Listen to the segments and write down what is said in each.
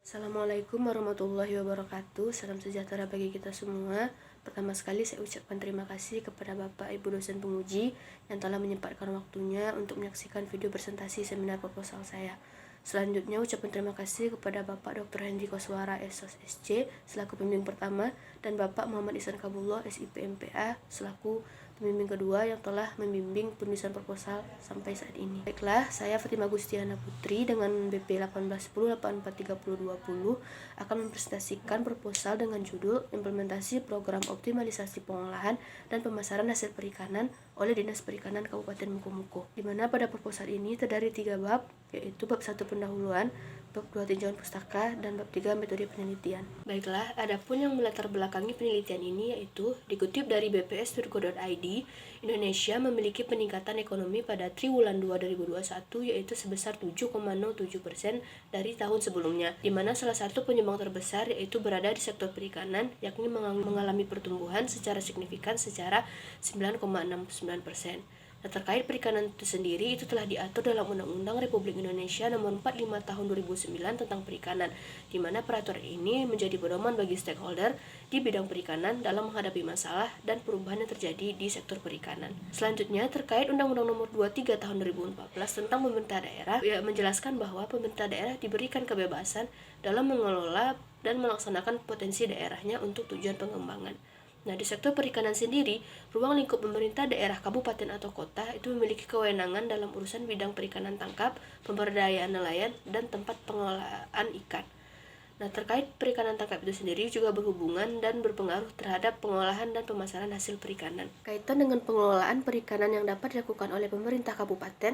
Assalamualaikum warahmatullahi wabarakatuh. Salam sejahtera bagi kita semua. Pertama sekali saya ucapkan terima kasih kepada Bapak Ibu dosen penguji yang telah menyempatkan waktunya untuk menyaksikan video presentasi seminar proposal saya. Selanjutnya ucapan terima kasih kepada Bapak Dr. Hendy Koswara SOS SC selaku pembimbing pertama dan Bapak Muhammad Ihsan Kabullah SIP MPA selaku pembimbing kedua yang telah membimbing penulisan proposal sampai saat ini. Baiklah, saya Fatima Gustiana Putri dengan BP 1810843020 akan mempresentasikan proposal dengan judul Implementasi Program Optimalisasi Pengolahan dan Pemasaran Hasil Perikanan oleh Dinas Perikanan Kabupaten Mukomuko. Di mana pada proposal ini terdiri 3 bab, yaitu bab 1 pendahuluan, bab 2 tinjauan pustaka, dan bab 3 metode penelitian. Baiklah, adapun yang melatar belakangi penelitian ini yaitu dikutip dari bps.go.id, Indonesia memiliki peningkatan ekonomi pada triwulan 2 2021 yaitu sebesar 7,07% dari tahun sebelumnya, di mana salah satu penyumbang terbesar yaitu berada di sektor perikanan, yakni mengalami pertumbuhan secara signifikan secara 9,69%. Nah, terkait perikanan itu sendiri, itu telah diatur dalam Undang-Undang Republik Indonesia Nomor 45 Tahun 2009 tentang Perikanan, di mana peraturan ini menjadi pedoman bagi stakeholder di bidang perikanan dalam menghadapi masalah dan perubahan yang terjadi di sektor perikanan. Selanjutnya, terkait Undang-Undang Nomor 23 Tahun 2014 tentang pemerintah daerah, menjelaskan bahwa pemerintah daerah diberikan kebebasan dalam mengelola dan melaksanakan potensi daerahnya untuk tujuan pengembangan. Nah, di sektor perikanan sendiri, ruang lingkup pemerintah daerah, kabupaten atau kota itu memiliki kewenangan dalam urusan bidang perikanan tangkap, pemberdayaan nelayan, dan tempat pengolahan ikan. Nah, terkait perikanan tangkap itu sendiri juga berhubungan dan berpengaruh terhadap pengolahan dan pemasaran hasil perikanan. Kaitan dengan pengelolaan perikanan yang dapat dilakukan oleh pemerintah kabupaten,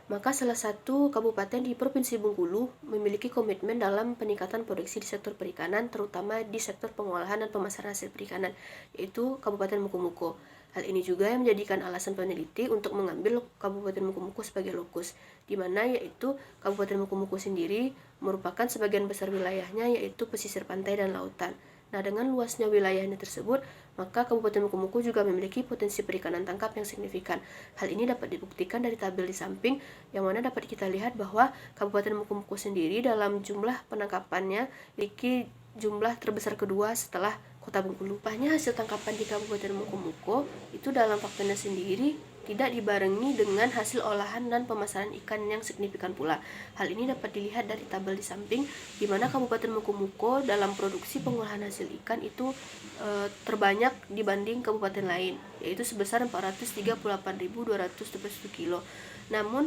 maka salah satu kabupaten di Provinsi Bengkulu memiliki komitmen dalam peningkatan produksi di sektor perikanan, terutama di sektor pengolahan dan pemasaran hasil perikanan, yaitu Kabupaten Mukomuko. Hal ini juga yang menjadikan alasan peneliti untuk mengambil Kabupaten Mukomuko sebagai lokus, di mana yaitu Kabupaten Mukomuko sendiri merupakan sebagian besar wilayahnya yaitu pesisir pantai dan lautan. Nah, dengan luasnya wilayahnya tersebut, maka Kabupaten Mukomuko juga memiliki potensi perikanan tangkap yang signifikan. Hal ini dapat dibuktikan dari tabel di samping, yang mana dapat kita lihat bahwa Kabupaten Mukomuko sendiri dalam jumlah penangkapannya memiliki jumlah terbesar kedua setelah Kota Bengkulu. Upahnya hasil tangkapan di Kabupaten Mukomuko itu dalam faktanya sendiri tidak dibarengi dengan hasil olahan dan pemasaran ikan yang signifikan pula. Hal ini dapat dilihat dari tabel di samping, di mana Kabupaten Mukomuko dalam produksi pengolahan hasil ikan itu terbanyak dibanding kabupaten lain, yaitu sebesar 438.221 kilo. Namun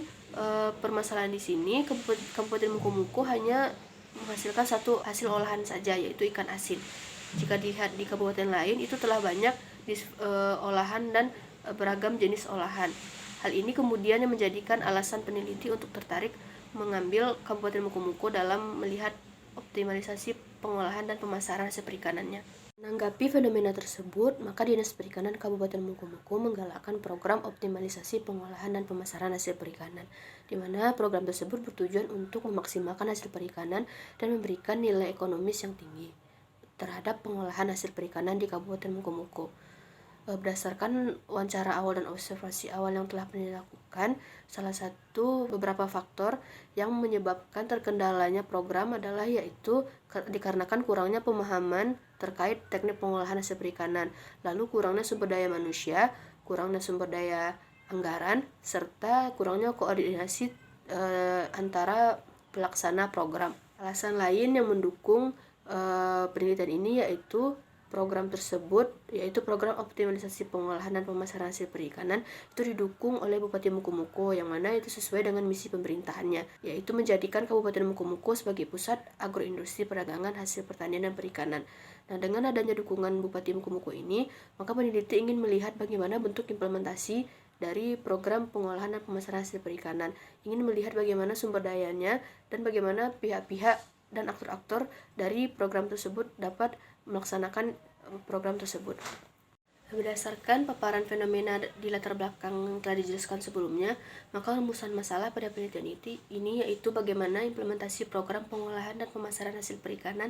permasalahan di sini Kabupaten Mukomuko hanya menghasilkan satu hasil olahan saja, yaitu ikan asin. Jika dilihat di kabupaten lain itu telah banyak olahan dan beragam jenis olahan. Hal ini kemudian yang menjadikan alasan peneliti untuk tertarik mengambil Kabupaten Mukomuko dalam melihat optimalisasi pengolahan dan pemasaran hasil perikanannya. Menanggapi fenomena tersebut, maka Dinas Perikanan Kabupaten Mukomuko menggalakkan program optimalisasi pengolahan dan pemasaran hasil perikanan, di mana program tersebut bertujuan untuk memaksimalkan hasil perikanan dan memberikan nilai ekonomis yang tinggi terhadap pengolahan hasil perikanan di Kabupaten Mukomuko. Berdasarkan wawancara awal dan observasi awal yang telah pernah dilakukan, salah satu beberapa faktor yang menyebabkan terkendalanya program adalah yaitu dikarenakan kurangnya pemahaman terkait teknik pengolahan hasil perikanan, lalu kurangnya sumber daya manusia, kurangnya sumber daya anggaran, serta kurangnya koordinasi antara pelaksana program. Alasan lain yang mendukung penelitian ini yaitu program tersebut, yaitu program optimalisasi pengolahan dan pemasaran hasil perikanan, itu didukung oleh Bupati Mukomuko, yang mana itu sesuai dengan misi pemerintahannya, yaitu menjadikan Kabupaten Mukomuko sebagai pusat agroindustri perdagangan hasil pertanian dan perikanan. Nah, dengan adanya dukungan Bupati Mukomuko ini, maka peneliti ingin melihat bagaimana bentuk implementasi dari program pengolahan dan pemasaran hasil perikanan, ingin melihat bagaimana sumber dayanya dan bagaimana pihak-pihak dan aktor-aktor dari program tersebut dapat melaksanakan program tersebut. Berdasarkan paparan fenomena di latar belakang yang telah dijelaskan sebelumnya, maka rumusan masalah pada penelitian ini yaitu bagaimana implementasi program pengolahan dan pemasaran hasil perikanan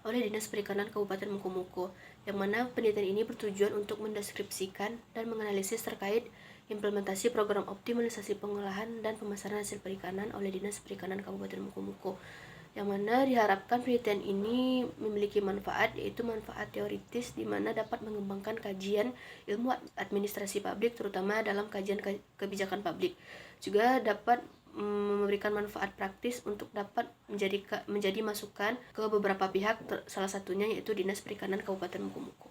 oleh Dinas Perikanan Kabupaten Mukomuko, yang mana penelitian ini bertujuan untuk mendeskripsikan dan menganalisis terkait implementasi program optimalisasi pengolahan dan pemasaran hasil perikanan oleh Dinas Perikanan Kabupaten Mukomuko. yang mana diharapkan penelitian ini memiliki manfaat, yaitu manfaat teoritis di mana dapat mengembangkan kajian ilmu administrasi publik terutama dalam kajian kebijakan publik. Juga dapat memberikan manfaat praktis untuk dapat menjadi masukan ke beberapa pihak, salah satunya yaitu Dinas Perikanan Kabupaten Mukomuko.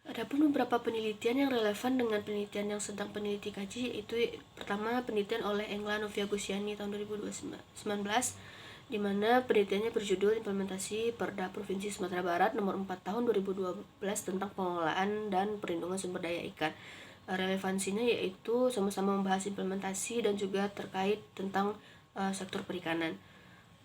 Adapun beberapa penelitian yang relevan dengan penelitian yang sedang peneliti kaji, yaitu pertama penelitian oleh Engla Novia Gusiani tahun 2019, di mana penelitiannya berjudul Implementasi Perda Provinsi Sumatera Barat nomor 4 tahun 2012 tentang pengelolaan dan perlindungan sumber daya ikan. Relevansinya yaitu sama-sama membahas implementasi dan juga terkait tentang sektor perikanan.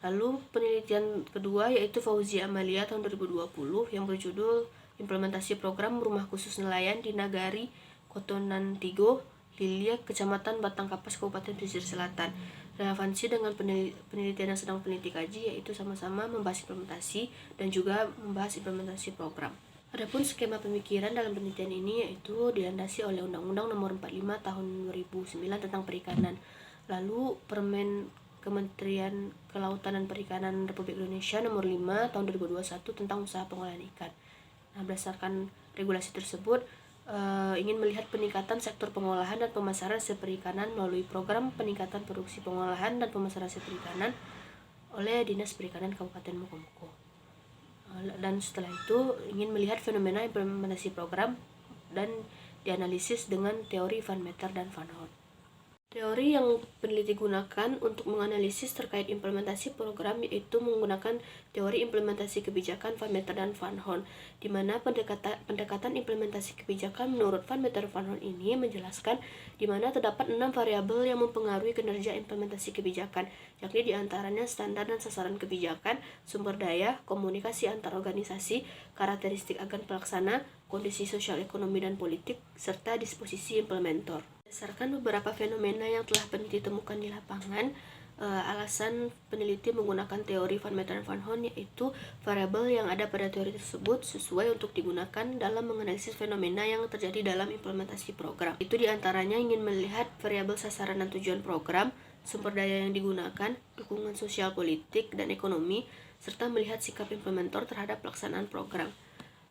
Lalu penelitian kedua yaitu Fauzi Amalia tahun 2020 yang berjudul Implementasi Program Rumah Khusus Nelayan di Nagari Kotonan Tigo, Lilia, Kecamatan Batangkapas, Kabupaten Pesisir Selatan. Relevansi dengan penelitian yang sedang peneliti kaji yaitu sama-sama membahas implementasi dan juga membahas implementasi program. Adapun skema pemikiran dalam penelitian ini yaitu dilandasi oleh Undang-Undang Nomor 45 Tahun 2009 tentang Perikanan. Lalu Permen Kementerian Kelautan dan Perikanan Republik Indonesia Nomor 5 Tahun 2021 tentang usaha pengolahan ikan. Nah, berdasarkan regulasi tersebut, ingin melihat peningkatan sektor pengolahan dan pemasaran hasil perikanan melalui program peningkatan produksi pengolahan dan pemasaran hasil perikanan oleh Dinas Perikanan Kabupaten Mukomuko. Dan setelah itu ingin melihat fenomena implementasi program dan dianalisis dengan teori Van Meter dan Van Horn. Teori yang peneliti gunakan untuk menganalisis terkait implementasi program yaitu menggunakan teori implementasi kebijakan Van Meter dan Van Horn, di mana pendekatan implementasi kebijakan menurut Van Meter Van Horn ini menjelaskan di mana terdapat 6 variabel yang mempengaruhi kinerja implementasi kebijakan, yakni diantaranya standar dan sasaran kebijakan, sumber daya, komunikasi antar organisasi, karakteristik agen pelaksana, kondisi sosial ekonomi dan politik, serta disposisi implementor. Berdasarkan beberapa fenomena yang telah peneliti temukan di lapangan, alasan peneliti menggunakan teori Van Meter dan Van Horn yaitu variabel yang ada pada teori tersebut sesuai untuk digunakan dalam menganalisis fenomena yang terjadi dalam implementasi program. Itu diantaranya ingin melihat variabel sasaran dan tujuan program, sumber daya yang digunakan, dukungan sosial politik dan ekonomi, serta melihat sikap implementer terhadap pelaksanaan program.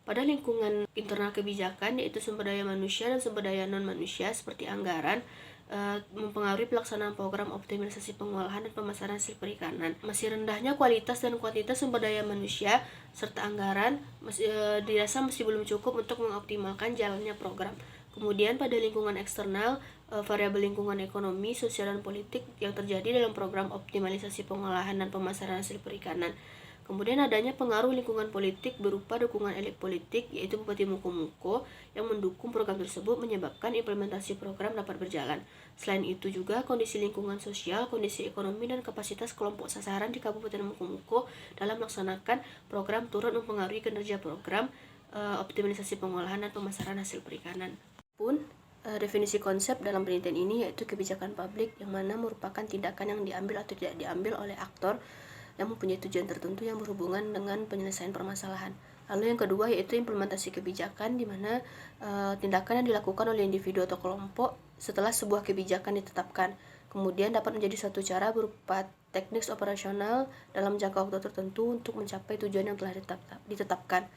Pada lingkungan internal kebijakan yaitu sumber daya manusia dan sumber daya non-manusia seperti anggaran mempengaruhi pelaksanaan program optimalisasi pengolahan dan pemasaran hasil perikanan. Masih rendahnya kualitas dan kuantitas sumber daya manusia serta anggaran dirasa masih belum cukup untuk mengoptimalkan jalannya program. Kemudian pada lingkungan eksternal, variabel lingkungan ekonomi, sosial, dan politik yang terjadi dalam program optimalisasi pengolahan dan pemasaran hasil perikanan. Kemudian adanya pengaruh lingkungan politik berupa dukungan elit politik yaitu Bupati Mukomuko yang mendukung program tersebut menyebabkan implementasi program dapat berjalan. Selain itu juga kondisi lingkungan sosial, kondisi ekonomi dan kapasitas kelompok sasaran di Kabupaten Mukomuko dalam melaksanakan program turut mempengaruhi kinerja program optimalisasi pengolahan dan pemasaran hasil perikanan. Definisi konsep dalam penelitian ini yaitu kebijakan publik yang mana merupakan tindakan yang diambil atau tidak diambil oleh aktor yang mempunyai tujuan tertentu yang berhubungan dengan penyelesaian permasalahan. Lalu yang kedua yaitu implementasi kebijakan, di mana tindakan yang dilakukan oleh individu atau kelompok setelah sebuah kebijakan ditetapkan. Kemudian dapat menjadi suatu cara berupa teknik operasional dalam jangka waktu tertentu untuk mencapai tujuan yang telah ditetapkan.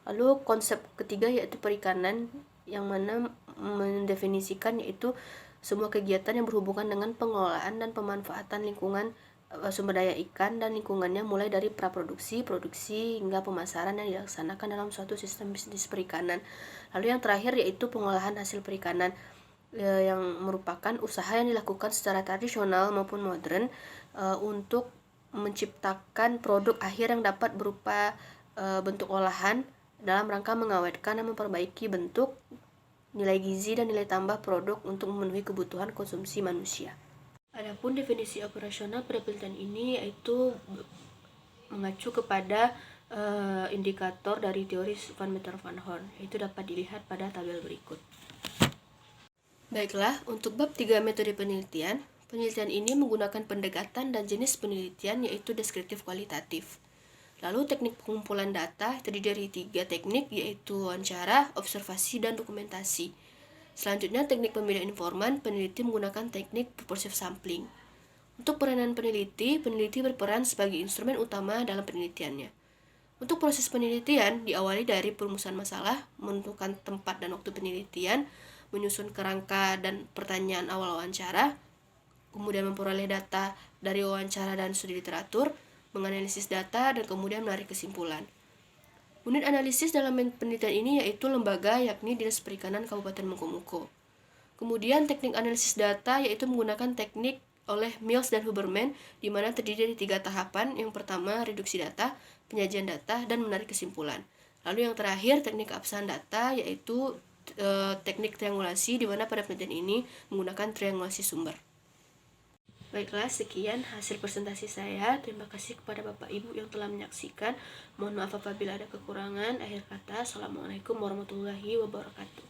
Lalu konsep ketiga yaitu perikanan, yang mana mendefinisikan yaitu semua kegiatan yang berhubungan dengan pengelolaan dan pemanfaatan lingkungan sumber daya ikan dan lingkungannya mulai dari praproduksi, produksi, hingga pemasaran yang dilaksanakan dalam suatu sistem bisnis perikanan. Lalu yang terakhir yaitu pengolahan hasil perikanan yang merupakan usaha yang dilakukan secara tradisional maupun modern untuk menciptakan produk akhir yang dapat berupa bentuk olahan dalam rangka mengawetkan dan memperbaiki bentuk, nilai gizi dan nilai tambah produk untuk memenuhi kebutuhan konsumsi manusia. Adapun definisi operasional pada penelitian ini yaitu mengacu kepada indikator dari teori Van Meter Van Horn, yaitu dapat dilihat pada tabel berikut. Baiklah, untuk bab 3 metode penelitian ini menggunakan pendekatan dan jenis penelitian yaitu deskriptif kualitatif. Lalu teknik pengumpulan data terdiri dari 3 teknik yaitu wawancara, observasi, dan dokumentasi. Selanjutnya teknik pemilihan informan, peneliti menggunakan teknik purposive sampling. Untuk peranan peneliti, peneliti berperan sebagai instrumen utama dalam penelitiannya. Untuk proses penelitian diawali dari perumusan masalah, menentukan tempat dan waktu penelitian, menyusun kerangka dan pertanyaan awal wawancara, kemudian memperoleh data dari wawancara dan studi literatur, menganalisis data, dan kemudian menarik kesimpulan. Unit analisis dalam penelitian ini yaitu lembaga yakni Dinas Perikanan Kabupaten Mukomuko. Kemudian teknik analisis data yaitu menggunakan teknik oleh Mills dan Huberman, di mana terdiri dari 3 tahapan. Yang pertama, reduksi data, penyajian data, dan menarik kesimpulan. Lalu yang terakhir, teknik keabsahan data, yaitu teknik triangulasi, di mana pada penelitian ini menggunakan triangulasi sumber. Baiklah, sekian hasil presentasi saya. Terima kasih kepada Bapak Ibu yang telah menyaksikan. Mohon maaf apabila ada kekurangan. Akhir kata, Assalamualaikum warahmatullahi wabarakatuh.